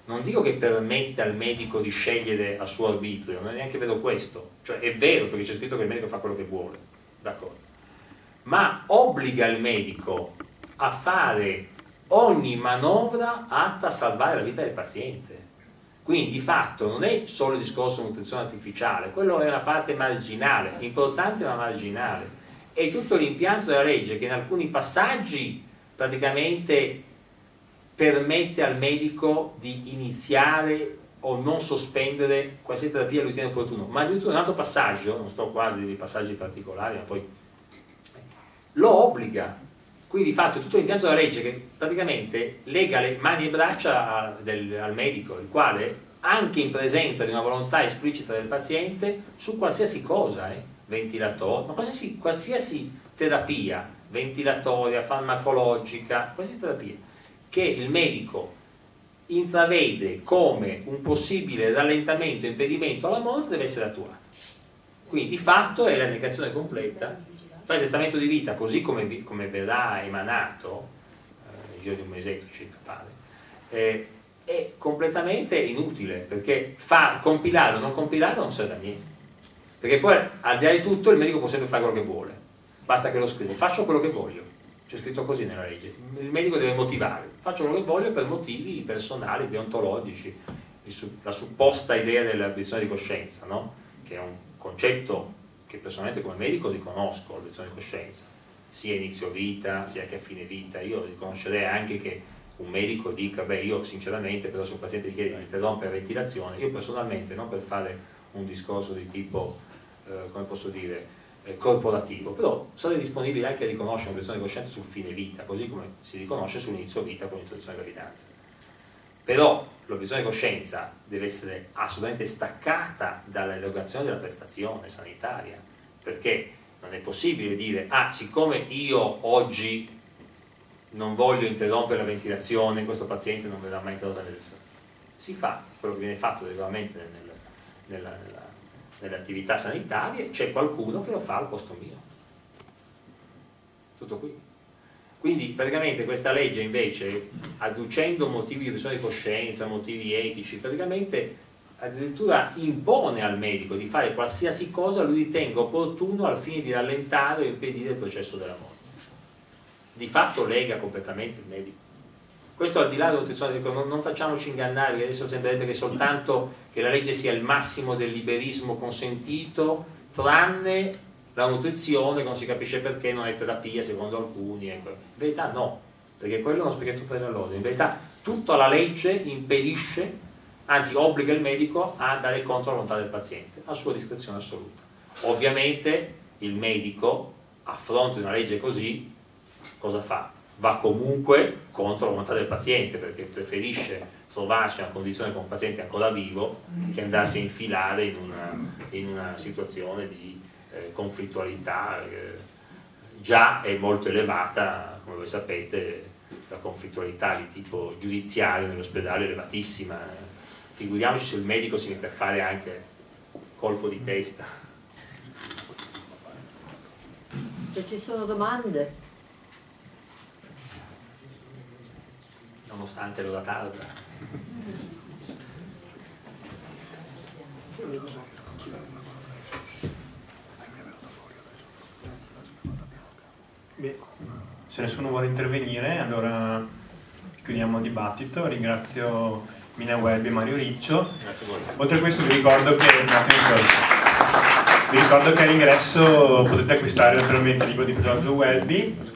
non dico che permette al medico di scegliere a suo arbitrio, non è neanche vero questo, cioè è vero perché c'è scritto che il medico fa quello che vuole, d'accordo, ma obbliga il medico a fare ogni manovra atta a salvare la vita del paziente. Quindi di fatto non è solo il discorso nutrizione artificiale, quello è una parte marginale, importante ma marginale. È tutto l'impianto della legge che in alcuni passaggi praticamente permette al medico di iniziare o non sospendere qualsiasi terapia lui ritiene opportuno, ma addirittura un altro passaggio, non sto qua a dire i passaggi particolari, ma poi lo obbliga. Quindi di fatto è tutto l'impianto della legge che praticamente lega le mani e braccia al medico, il quale anche in presenza di una volontà esplicita del paziente su qualsiasi cosa, ventilatore, ma qualsiasi terapia, ventilatoria, farmacologica, qualsiasi terapia, che il medico intravede come un possibile rallentamento, impedimento alla morte, deve essere attuato. Quindi di fatto è la negazione completa. Il testamento di vita, così come verrà emanato, nel giro di un mesetto circa pare, è completamente inutile, perché compilarlo o non compilarlo non serve a niente. Perché poi, al di là di tutto, il medico può sempre fare quello che vuole, basta che lo scriva, faccio quello che voglio, c'è scritto così nella legge, il medico deve motivare, faccio quello che voglio per motivi personali, deontologici, la supposta idea dell'obiezione di coscienza, no? Che è un concetto che personalmente come medico riconosco, l'obiezione di coscienza, sia inizio vita, sia che a fine vita. Io riconoscerei anche che un medico dica, beh, io sinceramente, però se un paziente richiede di interrompere la ventilazione, io personalmente, non per fare un discorso di tipo, come posso dire, corporativo, però sarei disponibile anche a riconoscere un'obiezione di coscienza sul fine vita, così come si riconosce sull'inizio vita con l'introduzione della gravidanza. Però l'obiezione di coscienza deve essere assolutamente staccata dall'erogazione della prestazione sanitaria, perché non è possibile dire, siccome io oggi non voglio interrompere la ventilazione, questo paziente non verrà mai interrotta la ventilazione. Si fa quello che viene fatto regolarmente nelle attività sanitarie, c'è qualcuno che lo fa al posto mio. Tutto qui. Quindi praticamente questa legge invece, adducendo motivi di obiezione di coscienza, motivi etici, praticamente addirittura impone al medico di fare qualsiasi cosa lui ritenga opportuno al fine di rallentare o impedire il processo della morte. Di fatto lega completamente il medico. Questo al di là della nutrizione, non facciamoci ingannare, perché adesso sembrerebbe che soltanto che la legge sia il massimo del liberismo consentito, tranne la nutrizione, non si capisce perché non è terapia secondo alcuni, ecco. In verità no, perché quello è uno spiegato per l'ordine. In verità tutta la legge impedisce, anzi obbliga il medico a dare contro alla volontà del paziente, a sua discrezione assoluta. Ovviamente il medico, a fronte di una legge così, cosa fa? Va comunque contro la volontà del paziente, perché preferisce trovarsi in una condizione con un paziente ancora vivo che andarsi a infilare in una situazione di conflittualità. Già è molto elevata, come voi sapete, la conflittualità di tipo giudiziario nell'ospedale è elevatissima, figuriamoci se il medico si mette a fare anche colpo di testa. Se ci sono domande? Nonostante l'ora tarda. Beh, se nessuno vuole intervenire, allora chiudiamo il dibattito. Ringrazio Mina Welby e Mario Riccio. Grazie a voi. Oltre a questo vi ricordo che all'ingresso potete acquistare naturalmente il libro di Giorgio Welby,